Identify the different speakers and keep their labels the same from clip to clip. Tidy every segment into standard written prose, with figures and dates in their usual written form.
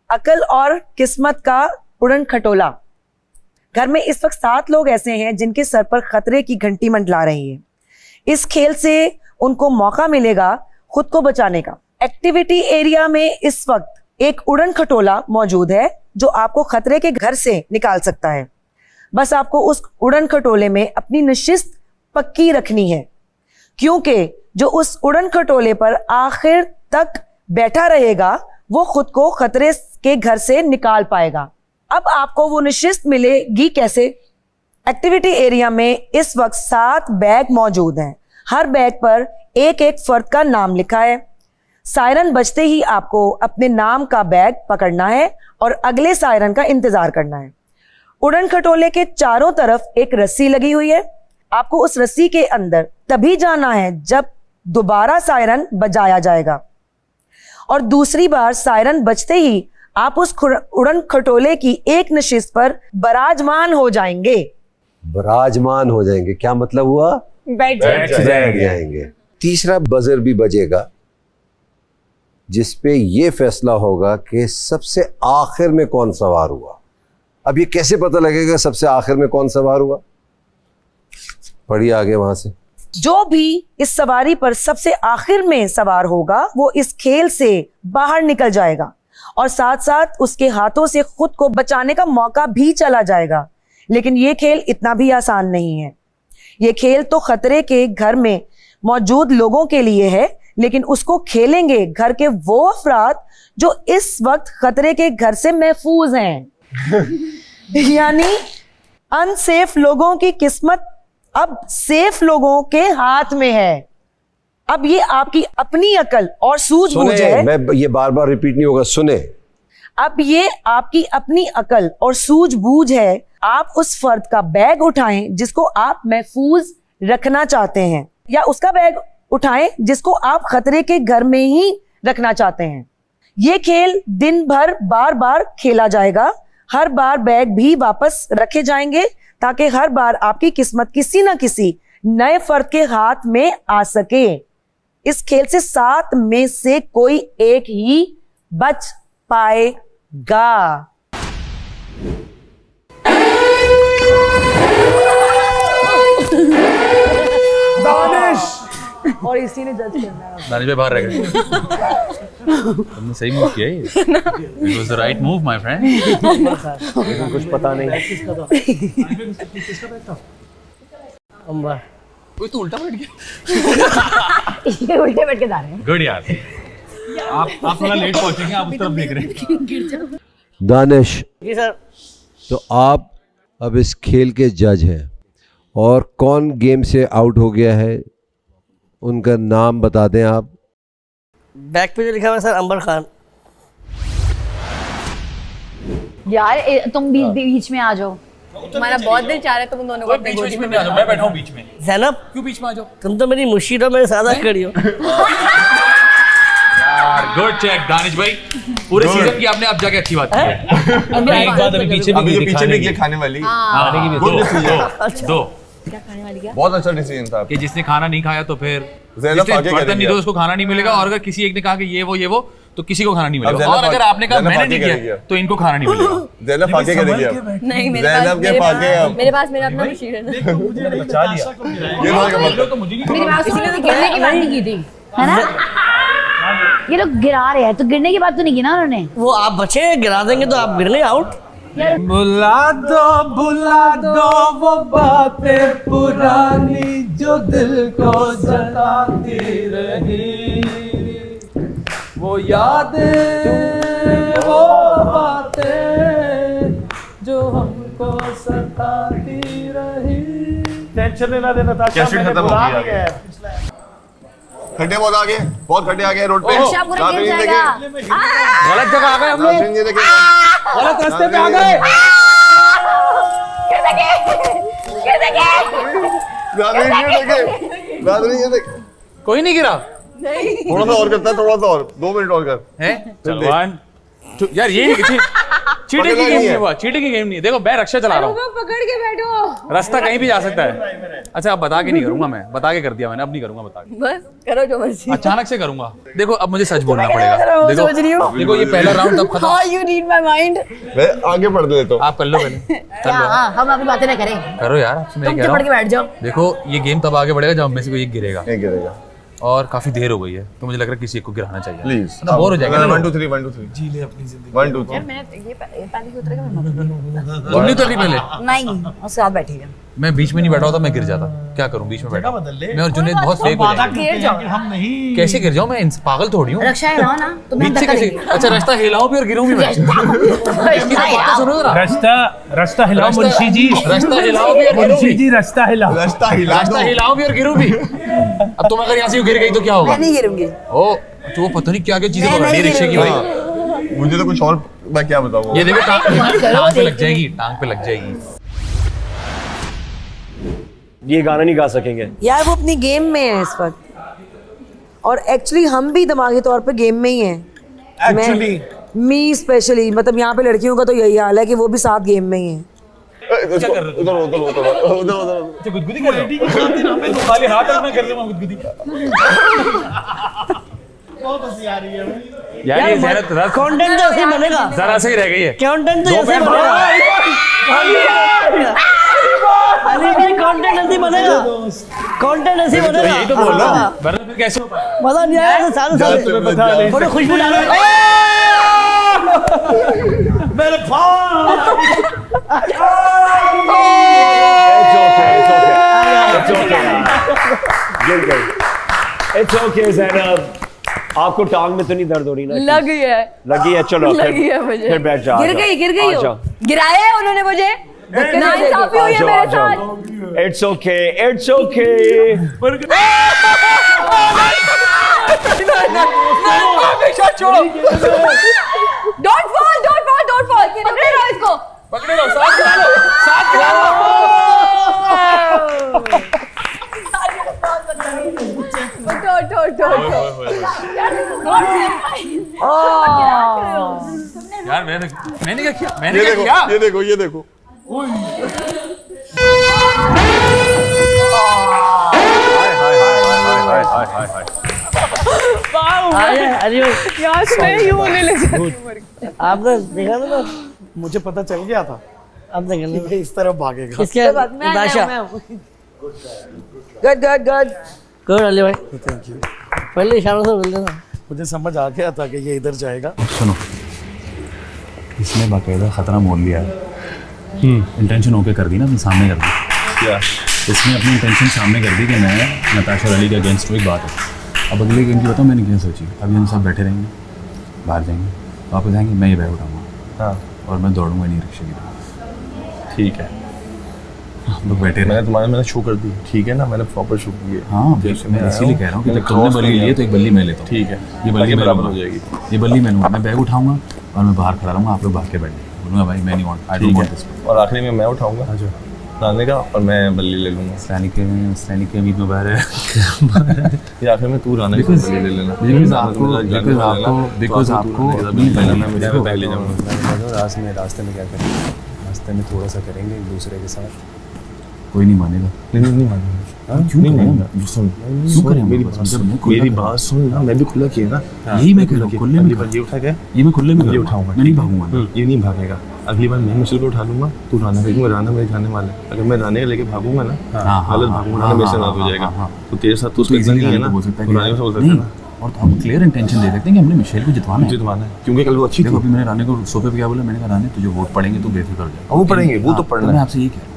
Speaker 1: अकल और किस्मत का उड़न खटोला। घर में इस वक्त 7 लोग ऐसे हैं जिनके सर पर खतरे की घंटी मंडला रही है। इस खेल से उनको मौका मिलेगा खुद को बचाने का। एक्टिविटी एरिया में इस वक्त एक उड़न खटोला मौजूद है जो आपको खतरे के घर से निकाल सकता है। बस आपको उस उड़न खटोले में अपनी नशिस्त पक्की रखनी है, क्योंकि जो उस उड़न खटोले पर आखिर तक बैठा रहेगा वो खुद को खतरे के घर से निकाल पाएगा। अब आपको वो नशिस्त मिलेगी कैसे? एक्टिविटी एरिया में इस वक्त 7 बैग मौजूद हैं। हर बैग पर एक एक फर्द का नाम लिखा है। सायरन बजते ही आपको अपने नाम का बैग पकड़ना है और अगले सायरन का इंतजार करना है। उड़न खटोले के चारों तरफ एक रस्सी लगी हुई है। आपको उस रस्सी के अंदर तभी जाना है जब दोबारा सायरन बजाया जाएगा और दूसरी बार सायरन बजते ही आप उस उड़न खटोले की एक नशिस्त पर बराजमान हो जाएंगे।
Speaker 2: बराजमान हो जाएंगे क्या मतलब हुआ?
Speaker 3: बैठ
Speaker 2: जाएंगे। तीसरा बजर भी बजेगा जिसपे ये फैसला होगा कि सबसे आखिर में कौन सवार हुआ। अब ये कैसे पता लगेगा सबसे आखिर में कौन सवार हुआ? पढ़िए आगे वहां से।
Speaker 1: जो भी इस सवारी पर सबसे आखिर में सवार होगा वो इस खेल से बाहर निकल जाएगा और साथ साथ उसके हाथों से खुद को बचाने का मौका भी चला जाएगा। लेकिन ये खेल इतना भी आसान नहीं है। ये खेल तो खतरे के घर में मौजूद लोगों के लिए है, लेकिन उसको खेलेंगे घर के वो अफराद जो इस वक्त खतरे के घर से महफूज हैं। यानी अनसेफ लोगों की किस्मत अब सेफ लोगों के हाथ में है। अब ये आपकी अपनी अकल और सूझबूझ है।
Speaker 2: मैं ये बार बार रिपीट नहीं होगा, सुने।
Speaker 1: अब ये आपकी अपनी अकल और सूझबूझ है। आप उस फर्द का बैग उठाएं जिसको आप महफूज रखना चाहते हैं, या उसका बैग उठाएं जिसको आप खतरे के घर में ही रखना चाहते हैं। ये खेल दिन भर बार बार खेला जाएगा। हर बार बैग भी वापस रखे जाएंगे ताकि हर बार आपकी किस्मत किसी ना किसी नए फर्द के हाथ में आ सके। इस खेल से 7 में से कोई एक ही बच पाएगा।
Speaker 4: दानिश
Speaker 1: और इसी ने जज करना है।
Speaker 5: दानिश भाई बाहर रह गए। तुमने सही मूव किया ये। It was the right move, my friend.
Speaker 4: कुछ पता नहीं। अम्बा
Speaker 5: कोई तो उल्टा बैठ गया।
Speaker 3: ये उल्टे बैठ के जा रहे हैं।
Speaker 5: गुड यार। आप थोड़ा लेट पहुंचेंगे, आप उस तरफ देख रहे हैं।
Speaker 2: दानिश,
Speaker 4: जी सर।
Speaker 2: तो आप अब इस खेल के जज हैं और कौन गेम से आउट हो गया है उनका नाम बता दें आप।
Speaker 4: बैक पे जो लिखा हुआ है सर, अंबर खान।
Speaker 3: यार तुम बीच में आ जाओ।
Speaker 6: तुम्हारा बहुत दिल चाह रहा है तुम दोनों को अपनी गोदी में
Speaker 5: बिठा। मैं बैठा हूँ बीच में।
Speaker 4: ज़ैनब
Speaker 5: क्यों बीच में आ जाओ?
Speaker 4: तुम तो मेरी मुर्शिद हो, मेरे साथ खड़ी हो।
Speaker 5: गुड चेक दानिश भाई, पूरे सीजन की आपने अब जाके अच्छी बात की है। एक बात अभी पीछे भी
Speaker 7: खाने वाली
Speaker 5: दो
Speaker 6: क्या खाने वाली क्या?
Speaker 7: बहुत अच्छा डिसीजन था
Speaker 5: कि जिसने खाना नहीं खाया तो फिर
Speaker 7: ज़ैनब
Speaker 5: जिसने
Speaker 7: आगे
Speaker 5: बर्तन नहीं
Speaker 7: करेगी।
Speaker 5: दो उसको खाना नहीं मिलेगा, और अगर किसी एक ने कहा कि ये वो तो किसी को खाना नहीं
Speaker 7: अब
Speaker 5: मिलेगा,
Speaker 7: ज़ैनब
Speaker 5: और अगर आपने कहा
Speaker 7: ज़ैनब
Speaker 5: मैंने
Speaker 7: आगे
Speaker 5: नहीं किया
Speaker 7: करेगी।
Speaker 5: तो इनको खाना नहीं मिलेगा।
Speaker 7: ज़ैनब फाके करेगी अब।
Speaker 6: नहीं
Speaker 7: ज़ैनब के फाके अब।
Speaker 6: मेरे पास मेरा अपना मशीन है।
Speaker 5: बचा लिया।
Speaker 7: ये बात का मतलब
Speaker 5: तो मुझे नहीं
Speaker 3: मेरी बात सुनो, तो गिरने की बात नहीं की थी, है ना? ये लोग गिरा रहे हैं तो गिरने की बात तो नहीं की ना उन्होंने।
Speaker 4: वो आप बचे, गिरा देंगे तो आप गिरने आउट।
Speaker 8: भुला दो वो बातें पुरानी जो दिल को जताती रही, वो यादें वो बातें जो हमको सताती रही। टेंशन नहीं लेना था।
Speaker 7: कैसे खत्म हो गया? खड्डे बहुत आगे, बहुत खड्डे आ गए रोड पे।
Speaker 3: अच्छा पूरा गिर जाएगा।
Speaker 8: गलत जगह आ गए हम लोग,
Speaker 7: ये देखें,
Speaker 8: गलत रास्ते पे आ गए।
Speaker 7: ये देख।
Speaker 5: कोई नहीं गिरा
Speaker 7: थोड़ा सा और करता है, थोड़ा सा और, 2 मिनट और कर।
Speaker 5: है? यार ये नहीं चीटिंग की
Speaker 7: पकड़ना
Speaker 5: गेम
Speaker 7: नहीं
Speaker 5: नहीं
Speaker 7: है।
Speaker 5: हुआ, चीटिंग की गेम नहीं है। देखो मैं रक्षा चला रहा हूँ,
Speaker 6: पकड़ के बैठो।
Speaker 5: रास्ता कहीं भी जा सकता है। अच्छा अब बता के नहीं करूंगा मैं, बता के कर दिया मैंने, अब नहीं करूंगा बता के,
Speaker 6: बस करो जो मर्जी।
Speaker 5: अचानक से करूंगा। देखो अब मुझे सच बोलना पड़ेगा। देखो
Speaker 6: समझ रही हूँ।
Speaker 5: देखो ये पहला राउंड तब खत्म।
Speaker 6: हाँ, you read my mind।
Speaker 7: मैं आगे बढ़ लेता हूँ।
Speaker 5: आप कर लो पहले, कर लो
Speaker 3: हाँ हम अपनी बातें ना करें,
Speaker 5: करो यार, आपसे मैं
Speaker 3: तुम
Speaker 5: कह
Speaker 3: चुप
Speaker 5: रहा
Speaker 3: के
Speaker 5: हूँ।
Speaker 3: बैठ जाओ।
Speaker 5: देखो ये गेम तब आगे बढ़ेगा जब हम में से कोई एक गिरेगा,
Speaker 7: नहीं गिरेगा
Speaker 5: और काफी देर हो गई है तो मुझे लग रहा है किसी एक को गिराना चाहिए।
Speaker 7: प्लीज।
Speaker 5: ना बोर हो जाएगा ना
Speaker 7: 1 2
Speaker 5: लोग।
Speaker 7: 3 1 2 3 जी ले अपनी जिंदगी 1 2 3।
Speaker 6: मैं ये पहले ही उतरेगा मैं
Speaker 5: तुम नहीं उतरी पहले,
Speaker 3: नहीं उसके साथ बैठेगा।
Speaker 5: मैं बीच में नहीं बैठा होता, मैं गिर जाता। क्या करूं बीच में बैठा, मैं और जुनेद बहुत फेक हो जाएंगे।
Speaker 6: गिर जाओ।
Speaker 8: हम नहीं
Speaker 5: कैसे गिर जाऊं मैं, पागल थोड़ी हूँ।
Speaker 3: रक्षा है ना तो मैं
Speaker 5: बीच से
Speaker 3: धक्का
Speaker 5: कैसे,
Speaker 3: देंगे।
Speaker 5: अच्छा रास्ता हिलाऊं भी और गिरूं भी मैं। इसकी बात तो सुनो जरा।
Speaker 8: रास्ता हिलाओ मुंशी जी,
Speaker 5: रास्ता हिलाओ भी और गिरूं
Speaker 8: मुंशी
Speaker 5: भी,
Speaker 8: जी रास्ता हिलाओ।
Speaker 7: रास्ता हिला
Speaker 5: रास्ता
Speaker 7: दो।
Speaker 5: हिलाऊं भी और गिरूं भी। अब तुम अगर यहाँ से गिर गई तो क्या होगा?
Speaker 3: मैं नहीं गिरूंगी।
Speaker 5: ओ तो वो पता नहीं क्या क्या चीजें
Speaker 3: मैं
Speaker 5: पकड़ ली
Speaker 3: नहीं
Speaker 5: रिक्शे की भाई।
Speaker 7: हाँ, मुझे तो कुछ और, मैं क्या बताऊँ।
Speaker 5: ये देखो टांग पे लग जाएगी, टांग पे लग जाएगी।
Speaker 9: ये गाना नहीं गा सकेंगे।
Speaker 1: यार वो अपनी गेम में है इस वक्त, और एक्चुअली हम भी दिमागी तौर पे गेम में ही हैं।
Speaker 7: Actually।
Speaker 1: मी स्पेशली, मतलब यहाँ पे लड़कियों का तो यही हाल है कि वो भी साथ गेम में ही हैं।
Speaker 7: उधर उधर उधर उधर
Speaker 5: गुदगुदी कर रहा हूं। खाली हाथ रखना कर रहा हूं गुदगुदी।
Speaker 8: बहुत हंसी आ रही है।
Speaker 5: यार ये जरा
Speaker 4: कंटेंट तो ऐसे बनेगा,
Speaker 5: जरा सही रह गई है।
Speaker 4: कंटेंट तो
Speaker 5: दो
Speaker 4: ऐसे
Speaker 5: पैर
Speaker 4: बनेगा। अरे भाई कंटेंट ऐसे बनेगा, कंटेंट ऐसे
Speaker 5: तो
Speaker 4: बनेगा।
Speaker 5: यही तो बोल रहा हूं, वरना फिर कैसे हो पाएगा?
Speaker 4: मजा नहीं आया सारे सारे
Speaker 7: तुम्हें पता नहीं।
Speaker 4: थोड़ी खुशबू डालो।
Speaker 8: मेरे
Speaker 9: इट्स ओके ज़ैनब, आपको टांग में तो नहीं दर्द हो रही ना?
Speaker 6: लगी है।
Speaker 9: लगी है, चलो
Speaker 6: लगी है मुझे।
Speaker 9: फिर बैठ जा।
Speaker 6: गिर गई
Speaker 9: आ
Speaker 6: हो।
Speaker 9: जाओ।
Speaker 6: गिराया है उन्होंने मुझे। नाइंसाफी हुई है मेरे साथ।
Speaker 9: It's okay, it's okay.
Speaker 6: Don't fall, don't fall, don't fall. पकड़े रहो इसको।
Speaker 5: पकड़े लो, साथ गिरा लो, साथ गिरा
Speaker 6: उठो, उठो, उठो, उठो।
Speaker 5: यार मैंने क्या किया, मैंने
Speaker 7: ये
Speaker 5: क्या
Speaker 7: देखो
Speaker 5: किया?
Speaker 7: ये देखो ये देखो।
Speaker 4: अरे
Speaker 6: यार मैं यूं होने लग जाती।
Speaker 4: आपने देखा ना, तो
Speaker 8: मुझे पता चल गया था
Speaker 4: अब देख लो
Speaker 8: कि इस तरफ भागेगा।
Speaker 4: इसके बादशाह।
Speaker 1: Good good good.
Speaker 4: Good Ali भाई,
Speaker 8: थैंक यू।
Speaker 4: पहले इशारों से बोलते ना।
Speaker 8: मुझे समझ आ गया था कि ये इधर जाएगा।
Speaker 5: सुनो, इसने बाकायदा खतरा मोल लिया है। इंटेंशन होके कर दी ना, अपने सामने कर दी।
Speaker 7: क्या?
Speaker 5: इसने अपनी इंटेंशन सामने कर दी कि मैं नताशा और अली के अगेंस्ट कोई बात है। अब अगले गेम की बताओ मैंने क्या सोची। अभी हम सब बैठे रहेंगे, बाहर जाएंगे, वापस आएंगे, मैं ये बैग उठाऊंगा।
Speaker 7: हाँ
Speaker 5: और मैं दौड़ूंगा नहीं रिक्शे की तरफ।
Speaker 7: ठीक है,
Speaker 5: हम लोग बैठे रहे।
Speaker 7: मैंने शो कर दी, ठीक है ना, मैंने प्रॉपर शो की है।
Speaker 5: हाँ मैं इसीलिए कह रहा हूँ कि जब तुमने बल्ली ली है तो एक बल्ली मैं लेता हूँ।
Speaker 7: ठीक है,
Speaker 5: ये बल्ली
Speaker 7: बराबर
Speaker 5: बराबर
Speaker 7: हो जाएगी।
Speaker 5: ये बल्ली मैं लूँगा, मैं बैग उठाऊंगा और मैं बाहर खड़ा रहूँगा, आप लोग भाग के बैठ जाएंगे। बोलूँगा भाई मैं नहीं वांट, आई डोंट
Speaker 7: ठीक
Speaker 5: वांट
Speaker 7: है,
Speaker 5: दिस।
Speaker 7: और आखिरी में मैं उठाऊंगा नाने का और मैं बल्ली ले लूंगा।
Speaker 5: सैनिक के उम्मीद में बाहर है।
Speaker 7: फिर आखिर में तू राने की बल्ली ले लेना।
Speaker 5: बिकॉज आपको अपनी बल्ली
Speaker 7: मैं बैग ले जाऊंगा।
Speaker 9: रास्ते में क्या करेंगे? रास्ते में थोड़ा सा करेंगे एक दूसरे के साथ।
Speaker 5: कोई नहीं मानेगा।
Speaker 7: नहीं मानूंगा।
Speaker 5: क्यों करेंगा?
Speaker 7: सुन,
Speaker 5: क्यों करेंगे?
Speaker 7: मेरी बात सुन, मेरी बात सुन ना, मैं भी खुला किया ना।
Speaker 5: यही मैं कह रहा हूँ, खुले में
Speaker 7: अगली बार ये उठा के
Speaker 5: ये मैं खुले में
Speaker 7: ये उठाऊंगा,
Speaker 5: मैं नहीं भागूंगा।
Speaker 7: ये नहीं भागेगा। अगली बार मैं मुश्किल को उठा लूंगा, तू राना भेजूंगा, राना मेरे खाने वाला है। अगर मैं राने लेके भागूंगा ना, गलत भागूंगा, मेरे से गलत हो जाएगा। तो तेरे साथ तो उसको इज्जत नहीं है ना,
Speaker 5: बोल सकता है
Speaker 7: तो राने से बोल सकता है ना,
Speaker 5: और तो हम क्लियर इंटेंशन दे सकते हैं कि हमने मिशेल को जितवाना है।
Speaker 7: जितवाना है, क्योंकि कल वो अच्छी थी।
Speaker 5: देखो अभी मैंने राने को सोफे पे क्या बोला, मैंने कहा राने तुझे वोट पड़ेंगे तो बेफिक्र हो जाए।
Speaker 7: वो पढ़ेंगे, वो तो पढ़ना
Speaker 5: मैं
Speaker 7: है।
Speaker 5: आपसे ये कह रहा हूँ,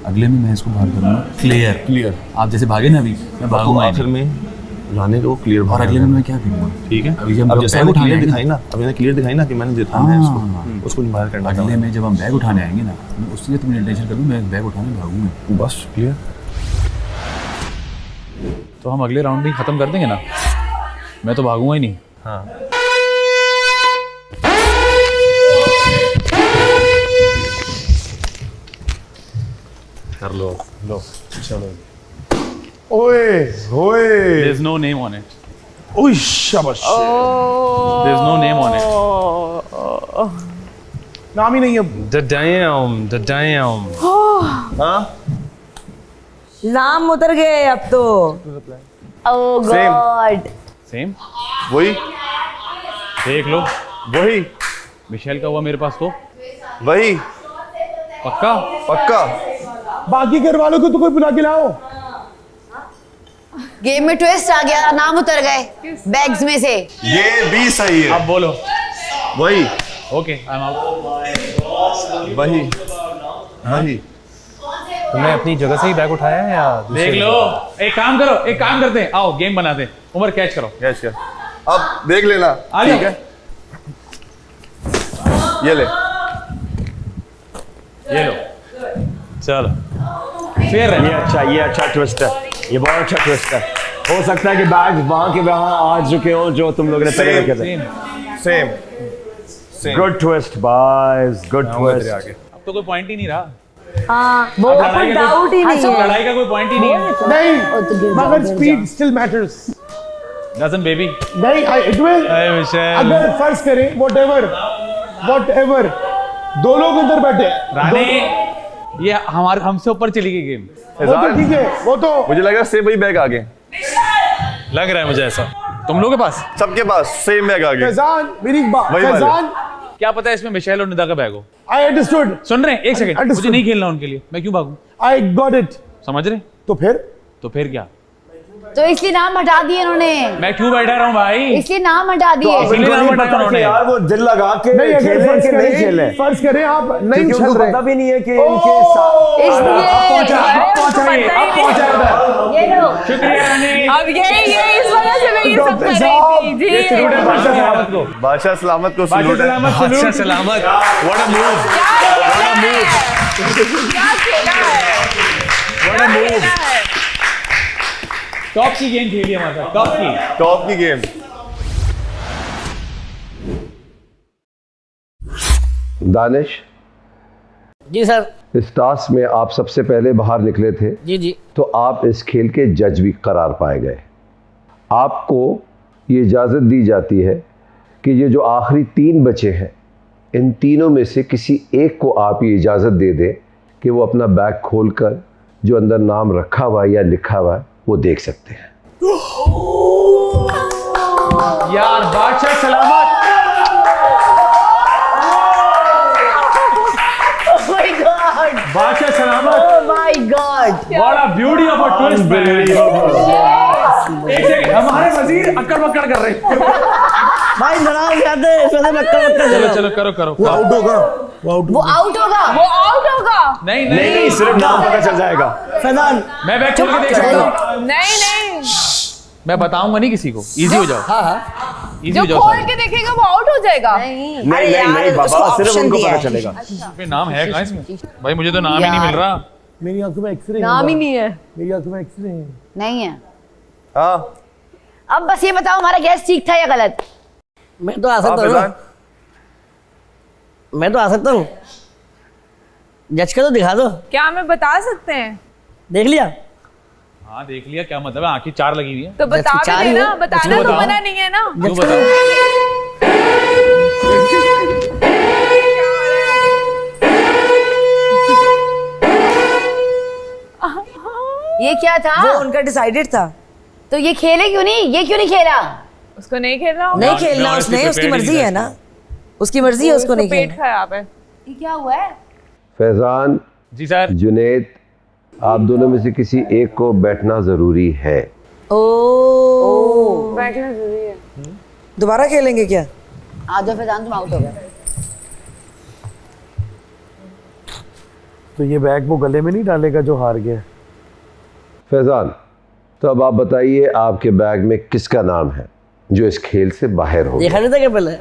Speaker 5: अगले में मैं इसको बाहर करूँगा क्लियर। आप जैसे भागे ना अभी, मैं भागूंगा
Speaker 7: आखिर में राने को क्लियर
Speaker 5: और अगले में मैं क्या करूँगा?
Speaker 7: ठीक है,
Speaker 5: अभी जब
Speaker 7: अब
Speaker 5: हम
Speaker 7: जैसे
Speaker 5: बैग
Speaker 7: मैंने
Speaker 5: उठाने
Speaker 7: क्लियर
Speaker 5: आएंगे
Speaker 7: दिखाई ना, अब मैंने क्लियर दिखाई ना कि मैंने जिताना है
Speaker 5: हाँ।
Speaker 7: उसको बाहर करना
Speaker 5: अगले
Speaker 7: है।
Speaker 5: में जब हम बैग उठाने आएंगे ना, मैं उससे तुम्हें इंटेंशन कर दूँ, मैं बैग उठाने भागूंगा।
Speaker 7: बस क्लियर।
Speaker 5: तो हम अगले राउंड भी खत्म कर देंगे ना, मैं तो भागूंगा ही नहीं।
Speaker 7: हाँ
Speaker 5: कर लो
Speaker 7: चलो। ओए ओए,
Speaker 5: There's no name on it.
Speaker 7: ओए शाबाश।
Speaker 5: There's no name on it.
Speaker 8: नाम ही नहीं है।
Speaker 9: The damn.
Speaker 7: हाँ
Speaker 1: नाम उतर गए अब तो।
Speaker 3: ओह गॉड।
Speaker 5: सेम
Speaker 7: वही
Speaker 5: देख लो,
Speaker 7: वही
Speaker 5: मिशेल का हुआ मेरे पास तो
Speaker 7: वही
Speaker 5: पक्का।
Speaker 7: पक्का।
Speaker 8: बाकी घर वालों को तो कोई बुला के लाओ।
Speaker 3: गेम में ट्विस्ट आ गया, नाम उतर गए बैग्स में से।
Speaker 7: ये भी सही है।
Speaker 5: अब बोलो।
Speaker 7: वही
Speaker 5: ओके आई एम आउट।
Speaker 7: वही वही।
Speaker 9: तुमने अपनी जगह से ही बैग उठाया है या दूसरे
Speaker 5: देख लो, एक काम करो, एक काम करते हैं, आओ गेम बनाते हैं। उमर कैच करो।
Speaker 7: Yes yes. अब देख लेना।
Speaker 5: आ जाओ।
Speaker 7: ठीक है ये ले।
Speaker 5: ये लो, चलो फेयर है।
Speaker 10: ये अच्छा ट्विस्ट है, ये बहुत अच्छा ट्विस्ट है। हो सकता है कि बैग वहां के वहां आ चुके हो जो तुम लोगों ने पहले रखे थे।
Speaker 7: Same same.
Speaker 10: Good twist boys, good twist.
Speaker 5: अब तो कोई पॉइंट ही नहीं रहा।
Speaker 1: हाँ वो
Speaker 5: अब लड़ाई का
Speaker 1: डाउट ही नहीं
Speaker 5: अब
Speaker 1: है।
Speaker 5: लड़ाई का कोई पॉइंट ही नहीं है।
Speaker 8: नहीं मगर speed still matters.
Speaker 5: Doesn't baby.
Speaker 8: नहीं इट विल। अगर फर्ज करें व्हाटएवर दो लोग अंदर बैठे
Speaker 5: रानी ये हमारे हमसे ऊपर चली गई गेम।
Speaker 8: वो तो ठीक है, वो तो
Speaker 7: मुझे लग रहा है सेम वही बैग आ गए।
Speaker 5: लग रहा है मुझे ऐसा। तुम लोगों के पास
Speaker 7: सबके पास सेम बैग आ गए।
Speaker 8: फैजान मेरी बात।
Speaker 7: वही वाले।
Speaker 8: फैजान
Speaker 5: क्या पता है इसमें मिशेल और निदा का बैग हो।
Speaker 8: I understood.
Speaker 5: सुन रहे हैं, एक सेकंड,
Speaker 8: Understood.
Speaker 5: मुझे नहीं खेलना उनके लिए, मैं क्यों भागूं?
Speaker 8: I got it.
Speaker 5: समझ रहे?
Speaker 8: तो फिर
Speaker 5: क्या?
Speaker 3: तो इसलिए नाम हटा दिए इन्होंने,
Speaker 5: मैं क्यों बैठा रहा हूँ भाई?
Speaker 3: इसलिए नाम हटा दिए।
Speaker 5: इसलिए नाम हटाया
Speaker 10: पता कि
Speaker 5: उन्होंने।
Speaker 10: यार वो दिल लगा के
Speaker 8: नहीं अगर
Speaker 10: खेले
Speaker 8: फर्ज
Speaker 10: कि नहीं खेले,
Speaker 8: करें फर्ज करें आप नहीं
Speaker 10: क्योंकि
Speaker 8: चल
Speaker 10: उनको
Speaker 8: रहे।
Speaker 10: पता भी नहीं है कि इनके साथ
Speaker 3: ये लो
Speaker 5: शुक्रिया रानी।
Speaker 6: अब ये इस वजह से मैं ये सब कर रही थी जी।
Speaker 5: ये सलूट है बादशाह सलामत को।
Speaker 7: बादशाह सलामत को
Speaker 5: बादशाह
Speaker 7: सलूट है।
Speaker 5: सलामत सलूट।
Speaker 9: सलामत।
Speaker 5: What a move!
Speaker 6: क्या खेला है?
Speaker 5: What a move! टॉप की गेम खेली हमारे साथ,
Speaker 7: टॉप की गेम।
Speaker 2: दानिश,
Speaker 4: जी सर।
Speaker 2: इस टास्क में आप सबसे पहले बाहर निकले थे,
Speaker 4: जी
Speaker 2: तो आप इस खेल के जज भी करार पाए गए। आपको ये इजाज़त दी जाती है कि ये जो आखिरी 3 बचे हैं, इन तीनों में से किसी एक को आप ये इजाज़त दे दें कि वो अपना बैग खोलकर जो अंदर नाम रखा हुआ है या लिखा हुआ है वो देख सकते हैं।
Speaker 5: यार बादशाह सलामत। बादशाह सलामत।
Speaker 3: My God.
Speaker 5: बड़ा ब्यूटी ऑफ अ ट्विस्ट। एक सेकंड, हमारे वजीर अक्कड़ बक्कड़ कर रहे हैं।
Speaker 4: भाई नाम याद है, इसमें से मक्कर
Speaker 5: चलो करो।
Speaker 8: वो आउट होगा।
Speaker 3: वो आउट होगा।
Speaker 6: वो आउट होगा।
Speaker 5: नहीं
Speaker 10: सिर्फ नाम पता चल जाएगा।
Speaker 4: फैजान
Speaker 5: मैं बैग खोल के देख सकता हूँ।
Speaker 6: नहीं
Speaker 5: मैं बताऊंगा नहीं किसी को। इजी हो जाओ।
Speaker 4: हाँ
Speaker 5: इजी
Speaker 6: जो
Speaker 5: हो जाओ
Speaker 6: खोल
Speaker 5: सारे।
Speaker 6: के देखेगा वो आउट हो जाएगा।
Speaker 3: नहीं
Speaker 10: नहीं बाबा, सिर्फ उनको पता चलेगा।
Speaker 5: पे नाम है कहाँ इसमें? भाई मुझे तो नाम ही नहीं मिल रहा।
Speaker 8: मेरी आंखों में एक्सरे
Speaker 6: नाम ही नहीं है।
Speaker 8: मेरी आंखों में एक्सरे है।
Speaker 3: नहीं है।
Speaker 7: हाँ
Speaker 3: अब बस ये बताओ हमारा गैस ठीक था या गलत?
Speaker 4: मैं तो आ सकता हूँ। मैं तो आ सकता हूँ। जज का तो दिखा दो।
Speaker 6: क्या हमें बता सकते हैं?
Speaker 4: देख लिया?
Speaker 5: हाँ देख लिया, क्या मतलब है? आंखें 4 लगी हुई है।
Speaker 6: तो बता भी
Speaker 4: चार ही
Speaker 6: देना,
Speaker 4: है।
Speaker 6: बताना तो
Speaker 5: बताओ।
Speaker 6: मना नहीं है ना।
Speaker 5: क्यों बताओ?
Speaker 3: ये क्या था?
Speaker 1: वो उनका डिसाइडेड था।
Speaker 3: तो ये खेले क्यों नहीं? ये क्यों नहीं खेला?
Speaker 6: उसको नहीं खेलना होगा।
Speaker 1: नहीं खेलना
Speaker 5: no,
Speaker 1: उसने,
Speaker 5: इसको
Speaker 1: उसकी
Speaker 5: prepared
Speaker 1: मर्जी
Speaker 5: ही
Speaker 1: है ना, उसकी मर्जी है, उसको नहीं
Speaker 6: पेट
Speaker 1: खेलना।
Speaker 6: खराब है।
Speaker 3: ये क्या हुआ है?
Speaker 2: फैजान,
Speaker 5: जी सर।
Speaker 2: जुनैद, आप दोनों में से किसी एक को बैठना ज़रूरी है।
Speaker 1: ओ
Speaker 6: बैठना जरूरी है।
Speaker 1: दोबारा खेलेंगे क्या?
Speaker 3: आ जाओ फैजान, तुम आउट हो गए।
Speaker 8: तो ये बैग वो गले में नहीं डालेगा जो हार गया।
Speaker 2: फैजान, तो अब आप बताइए आपके बैग में किसका नाम है जो इस खेल से बाहर हो गया?
Speaker 4: देखा नहीं था क्या पहले?